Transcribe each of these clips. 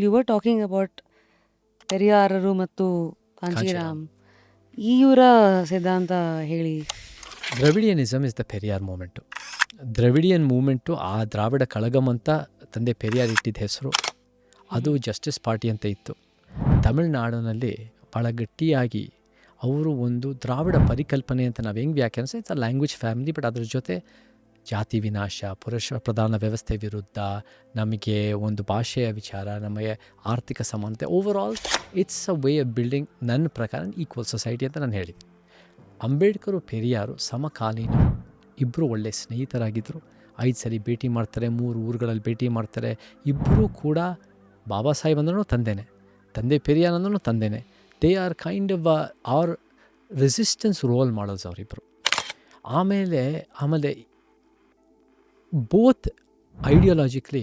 You were talking about ಪೆರಿಯಾರರು ಮತ್ತು ಕಾಂಚೀರಾಮ್, ಇವರ ಸಿದ್ಧಾಂತ ಹೇಳಿ. Dravidianism is the Periyar movement. Dravidian movement, ಆ ದ್ರಾವಿಡ ಕಳಗಂ ಅಂತ ತಂದೆ ಪೆರಿಯಾರ್ ಇಟ್ಟಿದ್ದ ಹೆಸರು. ಅದು ಜಸ್ಟಿಸ್ ಪಾರ್ಟಿ ಅಂತ ಇತ್ತು. ತಮಿಳುನಾಡಿನಲ್ಲಿ ಭಾಳ ಗಟ್ಟಿಯಾಗಿ ಅವರು ಒಂದು ದ್ರಾವಿಡ ಪರಿಕಲ್ಪನೆ ಅಂತ ನಾವು ಹೆಂಗೆ ವ್ಯಾಖ್ಯಾನಿಸ, it's a language family, but ಅದ್ರ ಜೊತೆ ಜಾತಿ ವಿನಾಶ, ಪುರುಷ ಪ್ರಧಾನ ವ್ಯವಸ್ಥೆ ವಿರುದ್ಧ, ನಮಗೆ ಒಂದು ಭಾಷೆಯ ವಿಚಾರ, ನಮಗೆ ಆರ್ಥಿಕ ಸಮಾನತೆ, over all it's a way of building ನನ್ನ ಪ್ರಕಾರ ಈಕ್ವಲ್ ಸೊಸೈಟಿ ಅಂತ ನಾನು ಹೇಳಿದೆ. ಅಂಬೇಡ್ಕರು ಪೆರಿಯಾರು ಸಮಕಾಲೀನ, ಇಬ್ಬರು ಒಳ್ಳೆ ಸ್ನೇಹಿತರಾಗಿದ್ದರು. 5 ಸರಿ ಭೇಟಿ ಮಾಡ್ತಾರೆ, 3 ಊರುಗಳಲ್ಲಿ ಭೇಟಿ ಮಾಡ್ತಾರೆ. ಇಬ್ಬರೂ ಕೂಡ ಬಾಬಾ ಸಾಹೇಬ್ ಅಂದ್ರೂ ತಂದೆನೇ, ತಂದೆ ಪೆರಿಯಾರ್ ಅಂದ್ರೂ ತಂದೆನೇ. They are kind of our resistance role models ಅವರಿಬ್ಬರು. ಆಮೇಲೆ ಬೋತ್ ಐಡಿಯಾಲಜಿಕಲಿ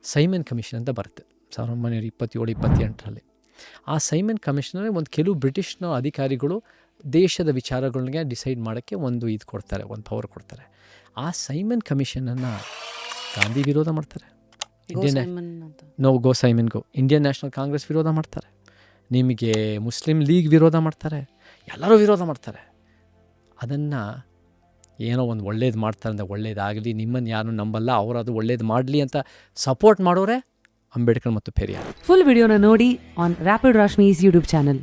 ಸೈಮನ್ ಕಮಿಷನ್ ಅಂತ ಬರುತ್ತೆ 1927-28. ಆ ಸೈಮನ್ ಕಮಿಷನಲ್ಲಿ ಒಂದು ಕೆಲವು ಬ್ರಿಟಿಷ್ನ ಅಧಿಕಾರಿಗಳು ದೇಶದ ವಿಚಾರಗಳನ್ನ ಡಿಸೈಡ್ ಮಾಡೋಕ್ಕೆ ಒಂದು ಕೊಡ್ತಾರೆ, ಒಂದು ಪವರ್ ಕೊಡ್ತಾರೆ. ಆ ಸೈಮನ್ ಕಮಿಷನನ್ನು ಗಾಂಧಿ ವಿರೋಧ ಮಾಡ್ತಾರೆ, ಗೋ ಸೈಮನ್ ಇಂಡಿಯನ್ ನ್ಯಾಷನಲ್ ಕಾಂಗ್ರೆಸ್ ವಿರೋಧ ಮಾಡ್ತಾರೆ, ನಿಮಗೆ ಮುಸ್ಲಿಂ ಲೀಗ್ ವಿರೋಧ ಮಾಡ್ತಾರೆ, ಎಲ್ಲರೂ ವಿರೋಧ ಮಾಡ್ತಾರೆ. ಅದನ್ನು ಏನೋ ಒಂದು ಒಳ್ಳೇದು ಮಾಡ್ತಾರೆ ಅಂದರೆ ಒಳ್ಳೇದಾಗಲಿ, ನಿಮ್ಮನ್ನು ಯಾರು ನಂಬಲ್ಲ, ಅವರು ಅದು ಒಳ್ಳೇದು ಮಾಡಲಿ ಅಂತ ಸಪೋರ್ಟ್ ಮಾಡೋರೆ ಅಂಬೇಡ್ಕರ್ ಮತ್ತು ಪೆರಿಯಾರ್. ಫುಲ್ ವಿಡಿಯೋನ ನೋಡಿ ಆನ್ ರ್ಯಾಪಿಡ್ ರಾಶ್ಮೀಸ್ ಯೂಟ್ಯೂಬ್ ಚಾನಲ್.